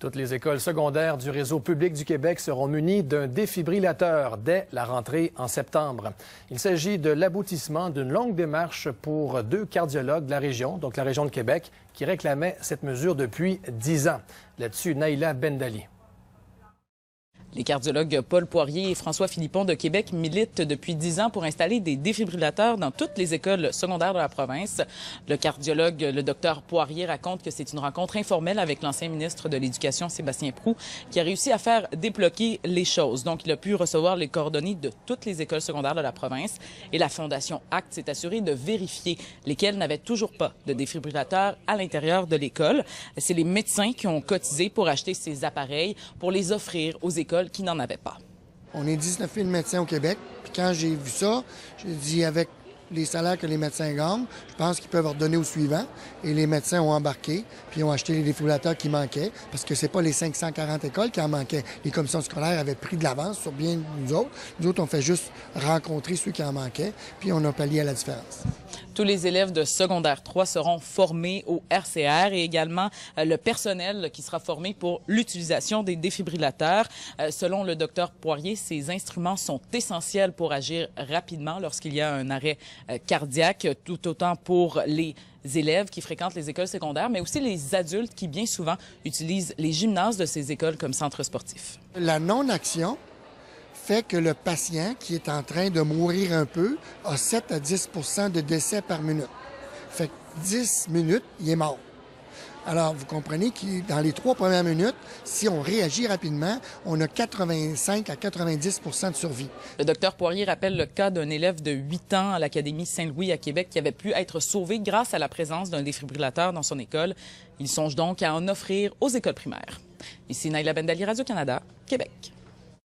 Toutes les écoles secondaires du réseau public du Québec seront munies d'un défibrillateur dès la rentrée en septembre. Il s'agit de l'aboutissement d'une longue démarche pour 2 cardiologues de la région, donc la région de Québec, qui réclamaient cette mesure depuis 10 ans. Là-dessus, Naïla Bendali. Les cardiologues Paul Poirier et François Philippon de Québec militent depuis 10 ans pour installer des défibrillateurs dans toutes les écoles secondaires de la province. Le cardiologue, le docteur Poirier, raconte que c'est une rencontre informelle avec l'ancien ministre de l'Éducation, Sébastien Proulx, qui a réussi à faire débloquer les choses. Donc, il a pu recevoir les coordonnées de toutes les écoles secondaires de la province et la Fondation ACT s'est assurée de vérifier lesquelles n'avaient toujours pas de défibrillateur à l'intérieur de l'école. C'est les médecins qui ont cotisé pour acheter ces appareils pour les offrir aux écoles qui n'en avaient pas. On est 19 000 médecins au Québec. Puis quand j'ai vu ça, j'ai dit avec les salaires que les médecins gagnent, je pense qu'ils peuvent redonner au suivant. Et les médecins ont embarqué, puis ont acheté les défibrillateurs qui manquaient, parce que c'est pas les 540 écoles qui en manquaient. Les commissions scolaires avaient pris de l'avance sur bien nous autres. Nous autres, on fait juste rencontrer ceux qui en manquaient, puis on a pallié à la différence. Tous les élèves de secondaire 3 seront formés au RCR et également le personnel qui sera formé pour l'utilisation des défibrillateurs. Selon le docteur Poirier, ces instruments sont essentiels pour agir rapidement lorsqu'il y a un arrêt cardiaque, tout autant pour les élèves qui fréquentent les écoles secondaires, mais aussi les adultes qui bien souvent utilisent les gymnases de ces écoles comme centre sportif. La non-action fait que le patient qui est en train de mourir un peu a 7 à 10 % de décès par minute. Fait que 10 minutes, il est mort. Alors, vous comprenez que dans les 3 premières minutes, si on réagit rapidement, on a 85 à 90 % de survie. Le docteur Poirier rappelle le cas d'un élève de 8 ans à l'Académie Saint-Louis à Québec qui avait pu être sauvé grâce à la présence d'un défibrillateur dans son école. Il songe donc à en offrir aux écoles primaires. Ici Naïla Bendali, Radio-Canada, Québec.